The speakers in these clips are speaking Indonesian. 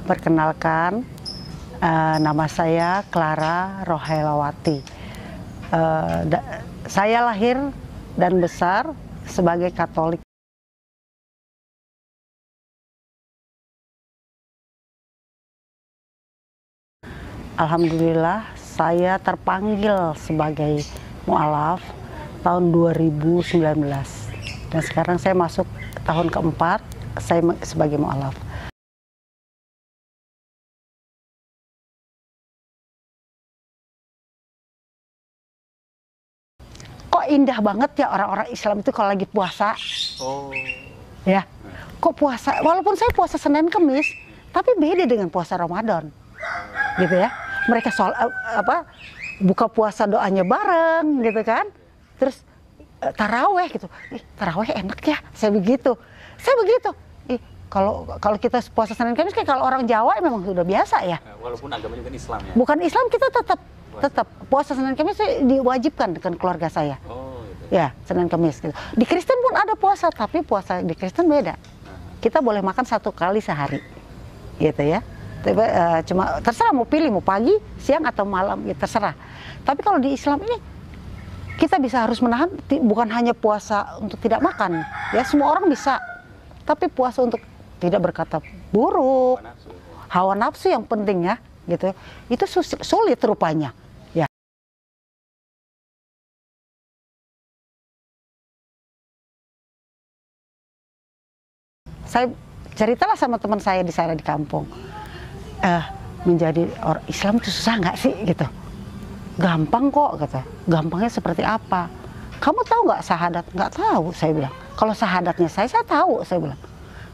Perkenalkan, nama saya Clara Rohelawati. Saya lahir dan besar sebagai Katolik. Alhamdulillah, saya terpanggil sebagai mu'alaf tahun 2019. Dan sekarang saya masuk tahun keempat, saya sebagai mu'alaf. Kok indah banget ya orang-orang Islam itu kalau lagi puasa. Oh. Ya, kok puasa, walaupun saya puasa Senin Kemis, tapi beda dengan puasa Ramadan. Gitu ya. Mereka buka puasa doanya bareng gitu kan. Terus taraweh gitu. Taraweh enak ya, saya begitu. Kalau kita puasa Senin Kemis kayak kalau orang Jawa memang sudah biasa ya. Walaupun agamanya bukan Islam ya. Bukan Islam, kita tetap puasa Senin Kemis diwajibkan dengan keluarga saya. Oh, gitu. Ya, Senin Kemis gitu. Di Kristen pun ada puasa, tapi puasa di Kristen beda. Kita boleh makan 1 kali sehari, gitu ya. Cuma terserah mau pilih mau pagi, siang atau malam, ya terserah. Tapi kalau di Islam ini kita bisa harus menahan, bukan hanya puasa untuk tidak makan, ya semua orang bisa. Tapi puasa untuk tidak berkata buruk, hawa nafsu yang penting ya, gitu. Itu sulit rupanya. Saya ceritalah sama teman saya di sana di kampung, menjadi orang Islam itu susah nggak sih gitu? Gampang kok kata. Gampangnya seperti apa? Kamu tahu nggak syahadat? Nggak tahu, saya bilang. Kalau syahadatnya saya tahu, saya bilang.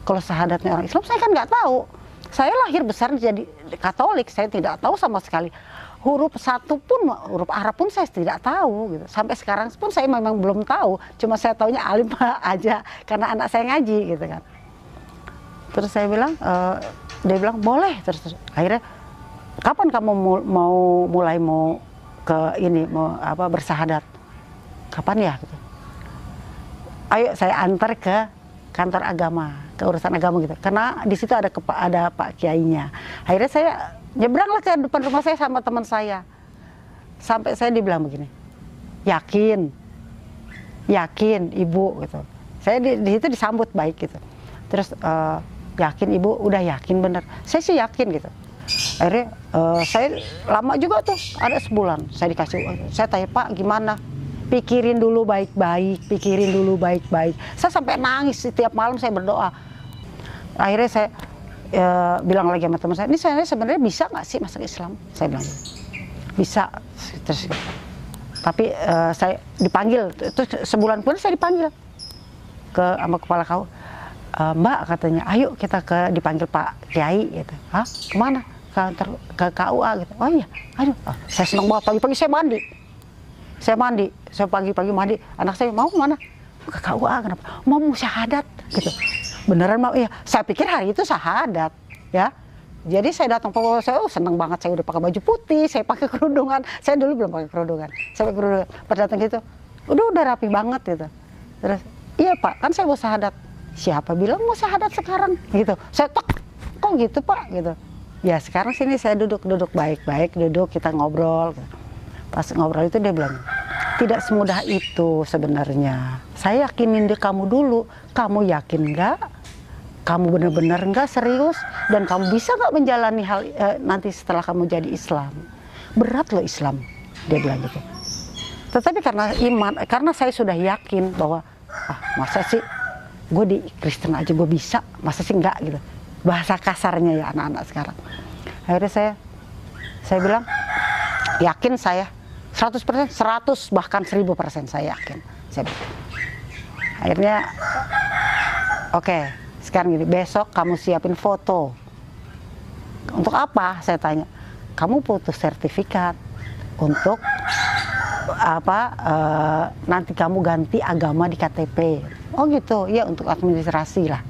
Kalau syahadatnya orang Islam saya kan nggak tahu. Saya lahir besar jadi Katolik, saya tidak tahu sama sekali. Huruf satu pun, huruf Arab pun saya tidak tahu gitu. Sampai sekarang pun saya memang belum tahu. Cuma saya taunya alif aja karena anak saya ngaji gitu kan. Terus saya bilang, dia bilang boleh. Terus akhirnya, kapan kamu mulai ke ini bersahadat? Kapan ya? Gitu. Ayo saya antar ke kantor agama, ke urusan agama gitu. Karena di situ ada Pak Kiainya. Akhirnya saya nyebranglah ke depan rumah saya sama teman saya. Sampai saya dibilang begini, yakin ibu gitu. Saya di situ disambut baik gitu. Terus yakin ibu, udah yakin bener. Saya sih yakin gitu. Akhirnya saya lama juga tuh, ada sebulan. Saya tanya, Pak gimana? Pikirin dulu baik-baik. Saya sampai nangis setiap malam saya berdoa. Akhirnya saya bilang lagi sama teman saya, ini saya sebenarnya bisa nggak sih masuk Islam? Saya bilang, bisa. Terus, tapi saya dipanggil, terus sebulan pun saya dipanggil sama kepala kau. Mbak katanya, ayo kita dipanggil Pak Kiai gitu. Hah? Kemana? Ke KUA gitu. Oh iya, aduh, saya senang banget. Pagi-pagi saya mandi. Saya pagi-pagi mandi. Anak saya mau kemana? Ke KUA, kenapa? Mau syahadat gitu. Beneran mau? Iya. Saya pikir hari itu syahadat, ya. Jadi saya datang saya senang banget. Saya udah pakai baju putih, saya pakai kerudungan. Saya dulu belum pakai kerudungan. Saya pakai kerudungan. Pas datang gitu, udah rapi banget gitu. Terus, iya Pak, kan saya mau syahadat. Siapa bilang mau syahadat sekarang gitu? Saya kok gitu Pak gitu. Ya sekarang sini saya duduk baik-baik, kita ngobrol. Pas ngobrol itu dia bilang, tidak semudah itu sebenarnya. Saya yakinin kamu dulu. Kamu yakin nggak? Kamu benar-benar nggak serius? Dan kamu bisa nggak menjalani hal nanti setelah kamu jadi Islam? Berat loh Islam, dia bilang gitu. Tetapi karena saya sudah yakin bahwa masa sih gue di Kristen aja gue bisa, masa sih enggak gitu. Bahasa kasarnya ya anak-anak sekarang. Akhirnya saya bilang, yakin saya 100%, 100 bahkan 1000% saya yakin. Akhirnya, oke, sekarang gini, besok kamu siapin foto. Untuk apa? Saya tanya. Kamu butuh sertifikat untuk apa? Nanti kamu ganti agama di KTP. Oh gitu, ya untuk administrasi lah.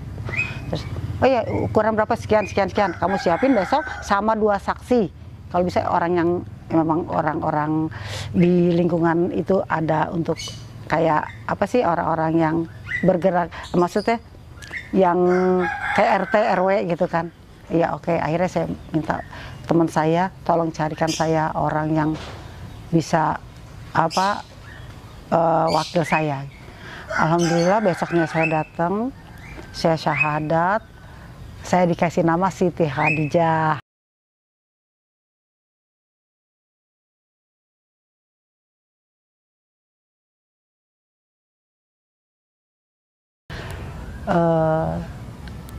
Terus, oh ya ukuran berapa sekian. Kamu siapin besok sama 2 saksi. Kalau bisa orang yang memang orang-orang di lingkungan itu ada untuk kayak apa sih orang-orang yang bergerak, maksudnya yang kayak RT RW gitu kan. Ya oke, akhirnya saya minta teman saya tolong carikan saya orang yang bisa apa wakil saya. Alhamdulillah besoknya saya datang, saya syahadat, saya dikasih nama Siti Khadijah.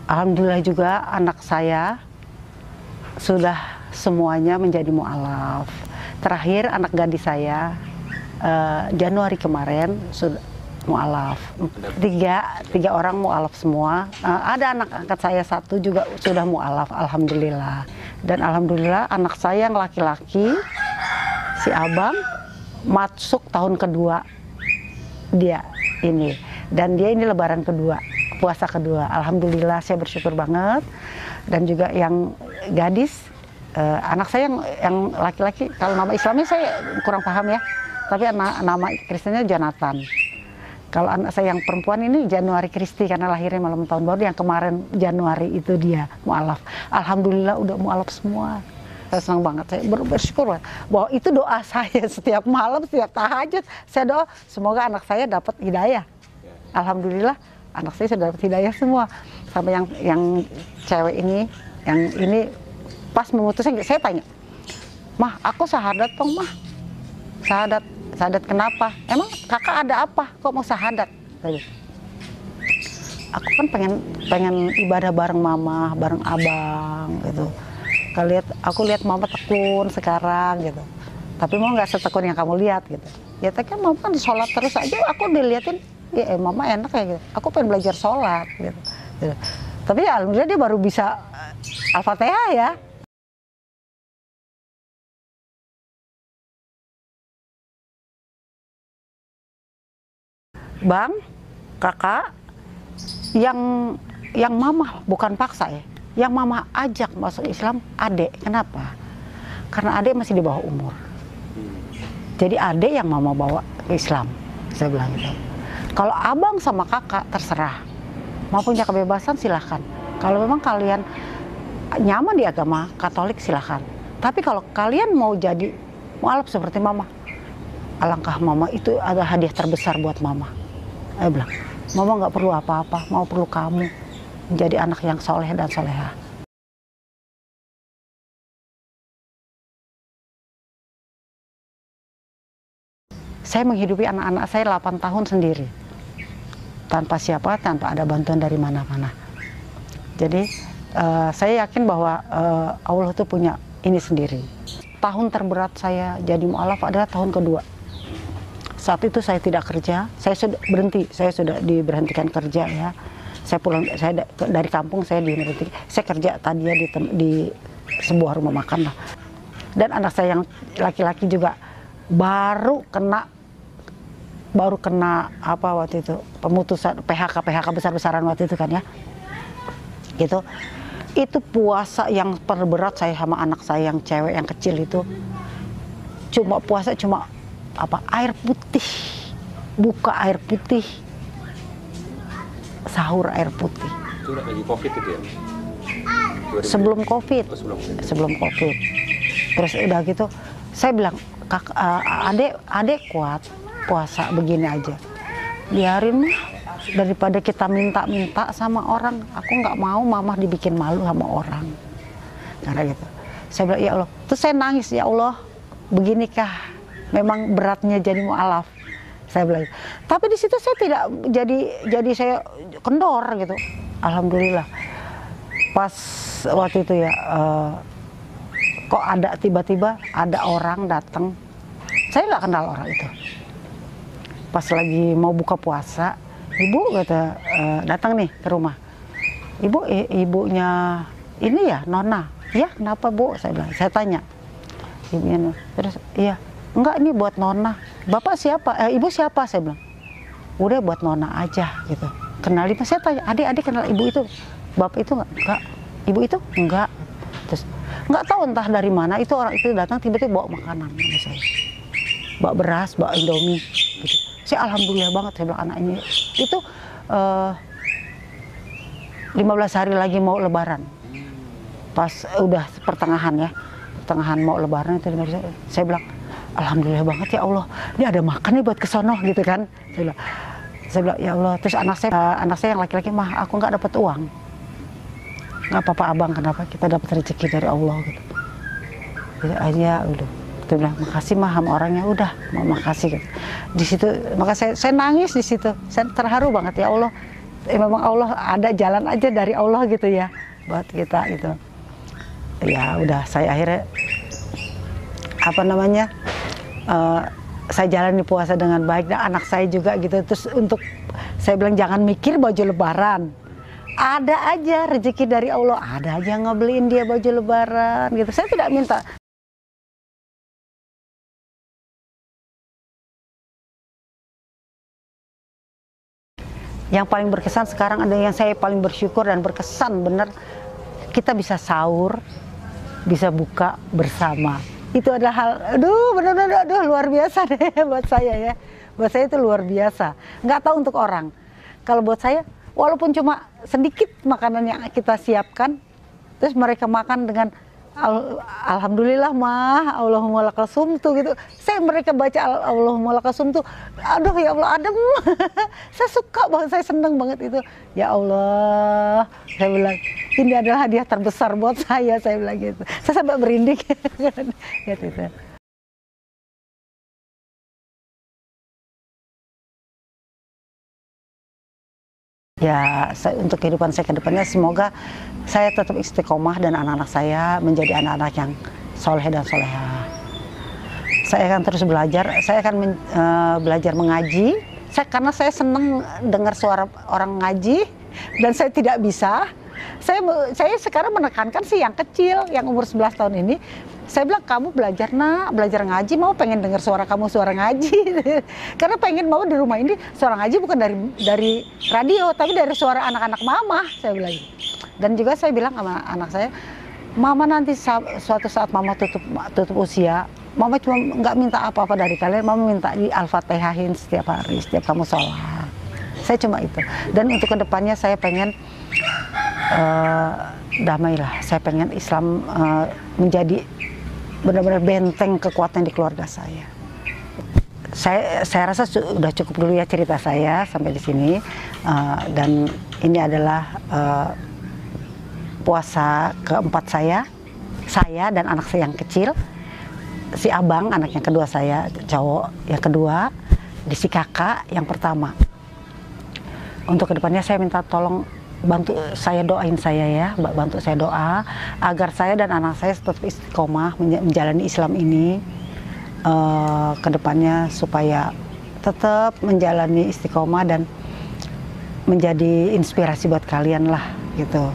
Alhamdulillah juga anak saya sudah semuanya menjadi mu'alaf. Terakhir anak gadis saya Januari kemarin sudah mu'alaf. Tiga orang mu'alaf semua. Ada anak angkat saya 1 juga sudah mu'alaf, alhamdulillah. Dan alhamdulillah anak saya yang laki-laki, si Abang, masuk tahun kedua dia ini. Dan dia ini lebaran kedua, puasa kedua. Alhamdulillah saya bersyukur banget. Dan juga yang gadis, anak saya yang laki-laki, kalau nama Islamnya saya kurang paham ya, tapi nama Kristennya Jonathan. Kalau anak saya yang perempuan ini Januari Kristi, karena lahirnya malam tahun baru, yang kemarin Januari itu dia mu'alaf. Alhamdulillah udah mu'alaf semua. Saya senang banget, saya bersyukur bahwa itu doa saya setiap malam, setiap tahajud. Saya doa semoga anak saya dapat hidayah. Alhamdulillah anak saya sudah dapat hidayah semua. Sampai yang cewek ini, yang ini pas memutuskan, saya tanya, "Mah, aku syahadat dong, Mah." Syahadat kenapa? Emang kakak ada apa? Kok mau syahadat? Aku kan pengen ibadah bareng mama, bareng abang gitu. Aku lihat mama tekun sekarang gitu. Tapi mau nggak setekun yang kamu lihat gitu. Ya tapi kan mama kan sholat terus aja, aku diliatin, ya mama enak ya gitu. Aku pengen belajar sholat gitu. Tapi ya alhamdulillah dia baru bisa Al-Fatihah ya. Bang, kakak, yang mama bukan paksa ya, yang mama ajak masuk Islam adek. Kenapa? Karena adek masih di bawah umur. Jadi adek yang mama bawa ke Islam, saya bilang gitu. Kalau abang sama kakak terserah, mau punya kebebasan silahkan. Kalau memang kalian nyaman di agama Katolik silahkan. Tapi kalau kalian mau jadi mu'alaf seperti mama, alangkah mama itu ada hadiah terbesar buat mama. Saya bilang, mama nggak perlu apa-apa, mau perlu kamu menjadi anak yang soleh dan soleha. Saya menghidupi anak-anak saya 8 tahun sendiri. Tanpa siapa, tanpa ada bantuan dari mana-mana. Jadi saya yakin bahwa Allah itu punya ini sendiri. Tahun terberat saya jadi mu'alaf adalah tahun kedua. Saat itu saya tidak kerja, saya sudah berhenti, saya sudah diberhentikan kerja ya. Saya pulang, saya dari kampung saya diberhentikan. Saya kerja tadi ya di sebuah rumah makan lah. Dan anak saya yang laki-laki juga baru kena apa waktu itu, pemutusan PHK besar-besaran waktu itu kan ya. Gitu. Itu puasa yang terberat saya sama anak saya yang cewek yang kecil itu. Puasa cuma air putih, buka air putih, sahur air putih. Itu lagi COVID itu ya? Sebelum COVID. Sebelum COVID. Terus udah gitu, saya bilang, adek kuat puasa begini aja. Biarin mah, daripada kita minta-minta sama orang. Aku nggak mau mama dibikin malu sama orang. Karena gitu. Saya bilang, ya Allah. Terus saya nangis, ya Allah, beginikah memang beratnya jadi mu'alaf, saya bilang. Tapi di situ saya tidak jadi saya kendor gitu. Alhamdulillah. Pas waktu itu ya, kok ada tiba-tiba ada orang datang Saya nggak kenal orang itu. Pas lagi mau buka puasa, ibu kata datang nih ke rumah. Ibu, ibunya ini ya Nona. Ya kenapa Bu? Saya bilang. Saya tanya. Ibunya terus iya. Enggak, ini buat Nona. Bapak siapa? Ibu siapa? Saya bilang. Udah buat Nona aja gitu. Kenali, saya tanya, adik kenal ibu itu? Bapak itu enggak. Ibu itu enggak. Terus nggak tahu entah dari mana itu orang itu datang tiba-tiba bawa makanan sama saya. Bawa beras, bawa Indomie gitu. Saya alhamdulillah banget, saya bilang anak ini itu 15 hari lagi mau lebaran. Pas udah pertengahan mau lebaran itu saya bilang alhamdulillah banget ya Allah, ini ada makan nih buat kesono gitu kan. Saya bilang ya Allah. Terus anak saya yang laki-laki, mah aku nggak dapat uang. Nggak apa-apa abang, kenapa, kita dapat rezeki dari Allah gitu. Jadi aja udah. Dia bilang makasih mah sama orangnya, udah mau makasih gitu. Di situ maka saya nangis di situ. Saya terharu banget ya Allah. Memang Allah ada jalan aja dari Allah gitu ya buat kita gitu. Ya udah, saya akhirnya saya jalani puasa dengan baik dan anak saya juga gitu. Terus untuk saya bilang jangan mikir baju lebaran. Ada aja rezeki dari Allah, ada aja ngebeliin dia baju lebaran gitu. Saya tidak minta. Yang paling berkesan sekarang ada yang saya paling bersyukur dan berkesan bener, kita bisa sahur, bisa buka bersama. Itu adalah hal, bener-bener luar biasa deh buat saya ya. Buat saya itu luar biasa. Nggak tahu untuk orang. Kalau buat saya, walaupun cuma sedikit makanan yang kita siapkan, terus mereka makan dengan alhamdulillah mah, Allahumma lakal sumtu gitu. Mereka baca Allahumma lakal sumtu, aduh ya Allah adem. Saya suka banget, saya seneng banget itu. Ya Allah, saya bilang ini adalah hadiah terbesar buat saya bilang gitu. Saya sampai merinding. Gitu. Ya, untuk kehidupan saya ke depannya semoga saya tetap istiqomah dan anak-anak saya menjadi anak-anak yang soleh dan soleha. Saya akan terus belajar, saya akan belajar mengaji. Karena saya senang dengar suara orang ngaji dan saya tidak bisa. Saya sekarang menekankan sih yang kecil, yang umur 11 tahun ini. Saya bilang, kamu belajar belajar ngaji, mau pengen dengar suara kamu suara ngaji. Karena pengen mau di rumah ini suara ngaji bukan dari radio, tapi dari suara anak-anak mama, saya bilang. Dan juga saya bilang sama anak saya, mama nanti suatu saat mama tutup usia, mama cuma nggak minta apa-apa dari kalian, mama minta di Al-Fatihahin setiap hari, setiap kamu sholat. Saya cuma itu. Dan untuk kedepannya saya pengen damai lah. Saya pengen Islam menjadi benar-benar benteng kekuatan di keluarga saya. Saya rasa sudah cukup dulu ya cerita saya sampai di sini. Dan ini adalah puasa keempat saya dan anak saya yang kecil. Si abang, anak yang kedua saya, cowok yang kedua, si kakak yang pertama. Untuk kedepannya saya minta tolong bantu saya, doain saya ya, bantu saya doa agar saya dan anak saya tetap istiqomah menjalani Islam ini kedepannya, supaya tetap menjalani istiqomah dan menjadi inspirasi buat kalian lah gitu.